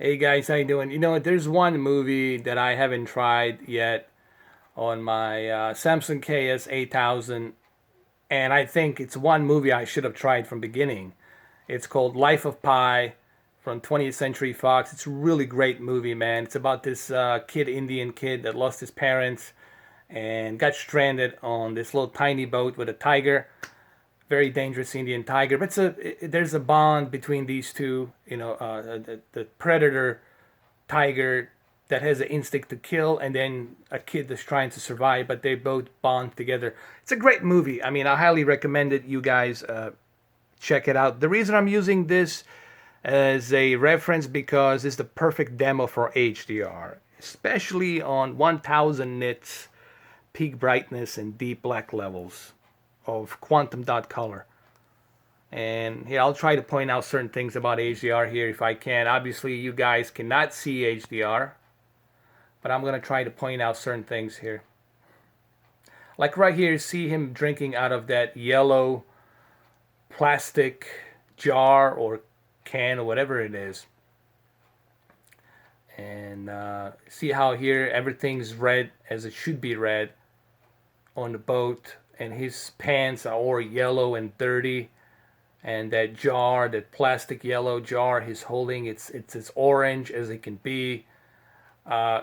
Hey guys, how you doing? There's one movie that I haven't tried yet on my Samsung KS 8000, and I think it's one movie I should have tried from beginning. It's called Life of Pi from 20th Century Fox. It's a really great movie, man. It's about this Indian kid that lost his parents and got stranded on this little tiny boat with a tiger, very dangerous Indian tiger. But there's a bond between these two. The predator tiger that has an instinct to kill, and then a kid that's trying to survive, but they both bond together. It's a great movie. I mean, I highly recommend it. You guys check it out. The reason I'm using this as a reference because it's the perfect demo for HDR, especially on 1000 nits peak brightness and deep black levels of quantum dot color. And here, I'll try to point out certain things about HDR here if I can. Obviously, you guys cannot see HDR, but I'm going to try to point out certain things here. Like right here, see him drinking out of that yellow plastic jar or can or whatever it is. And see how here everything's red as it should be red on the boat, and his pants are all yellow and dirty, and that jar, that plastic yellow jar he's holding, it's as orange as it can be. Uh,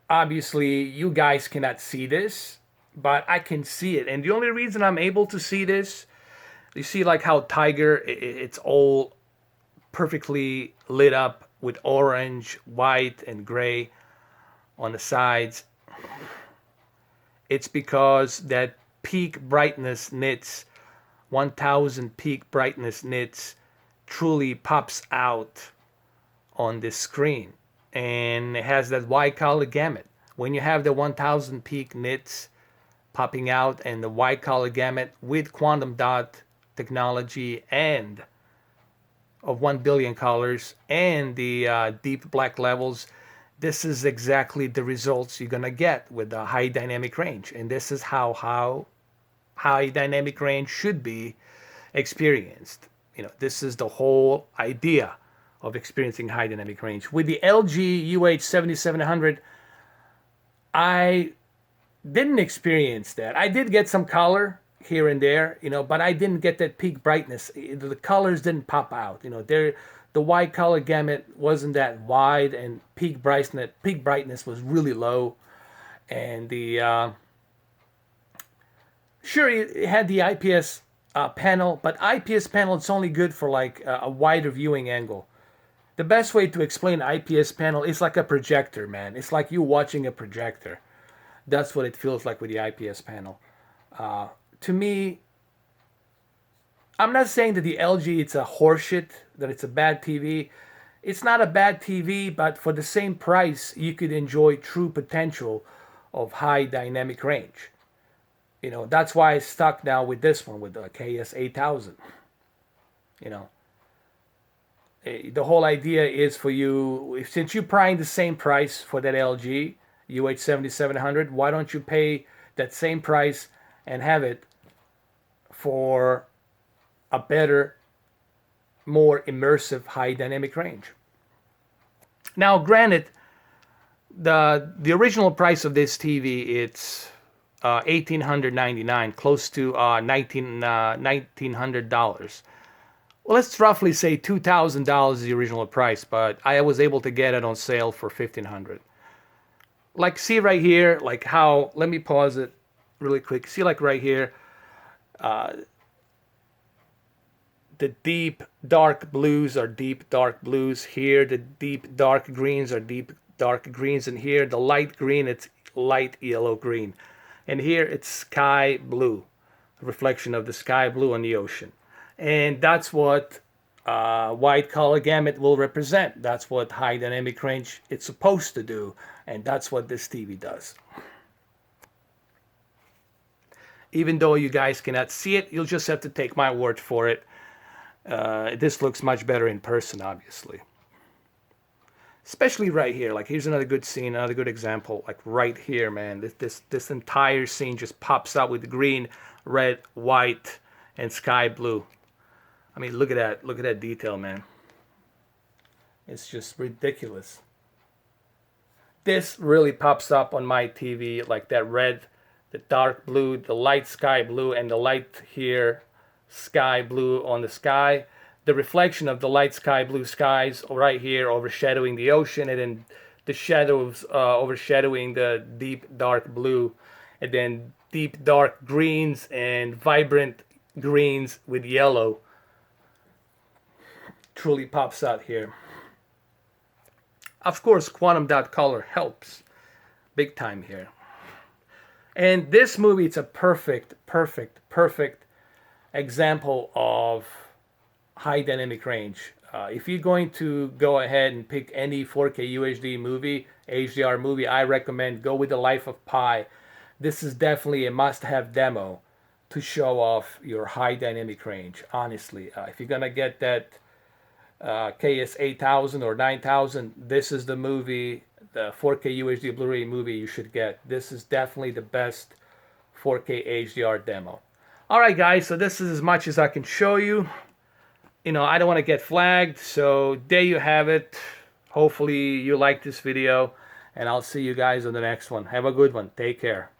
Obviously, you guys cannot see this, but I can see it, and the only reason I'm able to see this, you see like how tiger, it's all perfectly lit up with orange, white, and gray on the sides. It's because that peak brightness nits, 1000 peak brightness nits, truly pops out on this screen, and it has that wide color gamut. When you have the 1000 peak nits popping out and the wide color gamut with quantum dot technology and of 1 billion colors and the deep black levels, this is exactly the results you're gonna get with the high dynamic range. And this is how high dynamic range should be experienced. This is the whole idea of experiencing high dynamic range. With the LG UH7700, I didn't experience that. I did get some color here and there, but I didn't get that peak brightness. The colors didn't pop out. The wide color gamut wasn't that wide, and peak brightness was really low. And the sure, it had the IPS panel, but IPS panel, it's only good for like a wider viewing angle. The best way to explain IPS panel is like a projector, man. It's like you watching a projector. That's what it feels like with the IPS panel. To me, I'm not saying that the LG it's a horseshit, that it's a bad TV. It's not a bad TV, but for the same price, you could enjoy true potential of high dynamic range. That's why I stuck now with this one with the KS 8000. You know, the whole idea is for you, since you're paying the same price for that LG UH7700, why don't you pay that same price and have it for a better, more immersive high dynamic range? Now, granted, the original price of this TV, it's 1,899, close to $1,900. Well, let's roughly say $2,000 is the original price, but I was able to get it on sale for 1,500. Like, see right here, like how, let me pause it really quick. See, like right here, uh, the deep dark blues are deep dark blues. Here, the deep dark greens are deep dark greens. And here, the light green, it's light yellow green. And here, it's sky blue, a reflection of the sky blue on the ocean. And that's what wide color gamut will represent. That's what high dynamic range it's supposed to do, and that's what this TV does. Even though you guys cannot see it, you'll just have to take my word for it. This looks much better in person, obviously. Especially right here. Like, here's another good scene, another good example. Like right here, man. This entire scene just pops out with green, red, white, and sky blue. I mean, look at that. Look at that detail, man. It's just ridiculous. This really pops up on my TV, like that red, the dark blue, the light sky blue, and the light here sky blue on the sky. The reflection of the light sky blue skies right here overshadowing the ocean, and then the shadows overshadowing the deep dark blue, and then deep dark greens and vibrant greens with yellow. Truly pops out here. Of course, quantum dot color helps big time here. And this movie, it's a perfect example of high dynamic range. If you're going to go ahead and pick any 4K UHD movie, HDR movie, I recommend go with The Life of Pi. This is definitely a must-have demo to show off your high dynamic range, honestly. If you're gonna get that KS 8000 or 9000, this is the movie, the 4K UHD Blu-ray movie you should get. This is definitely the best 4K HDR demo. Alright guys, so this is as much as I can show you. You know, I don't want to get flagged, so there you have it. Hopefully you like this video, and I'll see you guys on the next one. Have a good one. Take care.